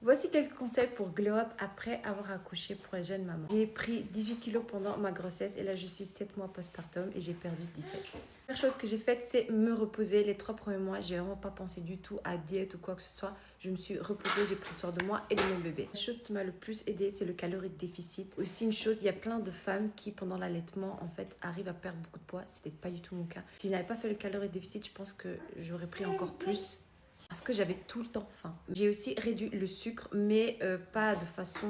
Voici quelques conseils pour glow up après avoir accouché pour les jeunes mamans. J'ai pris 18 kilos pendant ma grossesse et là je suis 7 mois postpartum et j'ai perdu 17. La première chose que j'ai faite, c'est me reposer. Les 3 premiers mois, j'ai vraiment pas pensé du tout à diète ou quoi que ce soit. Je me suis reposée, j'ai pris soin de moi et de mon bébé. La chose qui m'a le plus aidée, c'est le calorie déficit. Aussi une chose, il y a plein de femmes qui pendant l'allaitement en fait arrivent à perdre beaucoup de poids. C'était pas du tout mon cas. Si je n'avais pas fait le calorie déficit, je pense que j'aurais pris encore plus. Parce que j'avais tout le temps faim. J'ai aussi réduit le sucre, mais pas de façon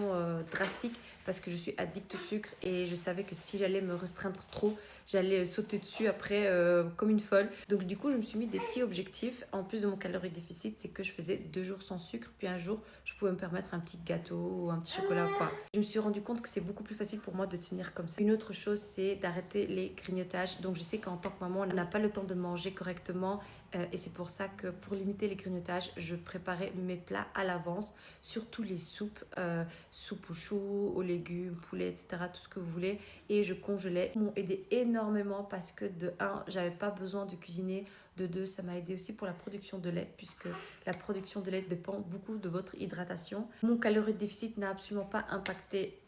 drastique, parce que je suis addict au sucre et je savais que si j'allais me restreindre trop, j'allais sauter dessus après comme une folle. Donc du coup, je me suis mis des petits objectifs. En plus de mon calorie déficit, c'est que je faisais 2 jours sans sucre, puis un jour, je pouvais me permettre un petit gâteau ou un petit chocolat ou quoi. Je me suis rendu compte que c'est beaucoup plus facile pour moi de tenir comme ça. Une autre chose, c'est d'arrêter les grignotages. Donc je sais qu'en tant que maman, on n'a pas le temps de manger correctement. Et c'est pour ça que pour limiter les grignotages, je préparais mes plats à l'avance, surtout les soupes, soupe aux choux, aux légumes, poulet, etc., tout ce que vous voulez. Et je congelais. Ils m'ont aidé énormément parce que de 1, j'avais pas besoin de cuisiner. De 2, ça m'a aidé aussi pour la production de lait, puisque la production de lait dépend beaucoup de votre hydratation. Mon calorie déficit n'a absolument pas impacté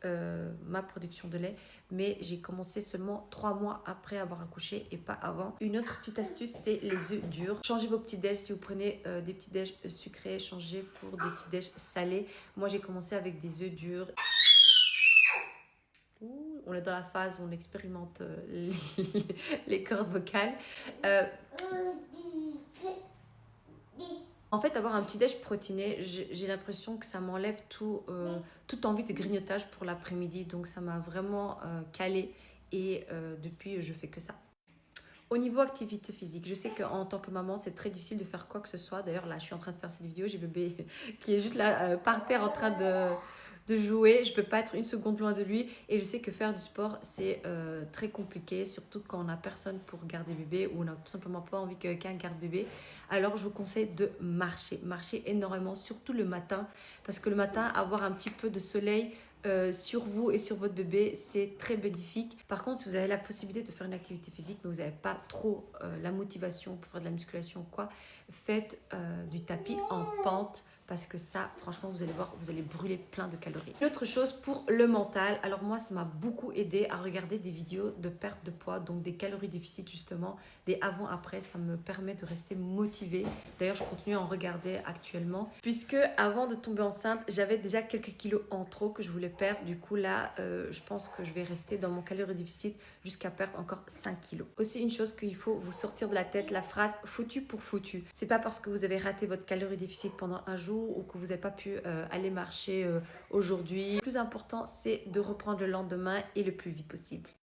ma production de lait, mais j'ai commencé seulement 3 mois après avoir accouché et pas avant. Une autre petite astuce, c'est les œufs durs. Changez vos petits déj. Si vous prenez des petits déj sucrés, changez pour des petits déj salés. Moi, j'ai commencé avec des œufs durs. Ouh, on est dans la phase où on expérimente les cordes vocales. En fait, avoir un petit déj protéiné, j'ai l'impression que ça m'enlève toute envie de grignotage pour l'après-midi. Donc, ça m'a vraiment calé et depuis, je fais que ça. Au niveau activité physique, je sais qu'en tant que maman, c'est très difficile de faire quoi que ce soit. D'ailleurs, là, je suis en train de faire cette vidéo. J'ai bébé qui est juste là, par terre, en train de jouer. Je peux pas être une seconde loin de lui. Et je sais que faire du sport, c'est très compliqué, surtout quand on n'a personne pour garder bébé ou on n'a tout simplement pas envie que quelqu'un garde bébé. Alors, je vous conseille de marcher. Marcher énormément, surtout le matin. Parce que le matin, avoir un petit peu de soleil sur vous et sur votre bébé, c'est très bénéfique. Par contre, si vous avez la possibilité de faire une activité physique, mais vous n'avez pas trop la motivation pour faire de la musculation ou quoi, faites du tapis en pente. Parce que ça, franchement, vous allez voir, vous allez brûler plein de calories. Une autre chose pour le mental. Alors moi, ça m'a beaucoup aidé à regarder des vidéos de perte de poids, donc des calories déficit justement, des avant-après. Ça me permet de rester motivée. D'ailleurs, je continue à en regarder actuellement. Puisque avant de tomber enceinte, j'avais déjà quelques kilos en trop que je voulais perdre. Du coup, là, je pense que je vais rester dans mon calorie déficit jusqu'à perdre encore 5 kilos. Aussi, une chose qu'il faut vous sortir de la tête, la phrase foutu pour foutu. C'est pas parce que vous avez raté votre calorie déficit pendant un jour ou que vous n'avez pas pu aller marcher aujourd'hui. Le plus important, c'est de reprendre le lendemain et le plus vite possible.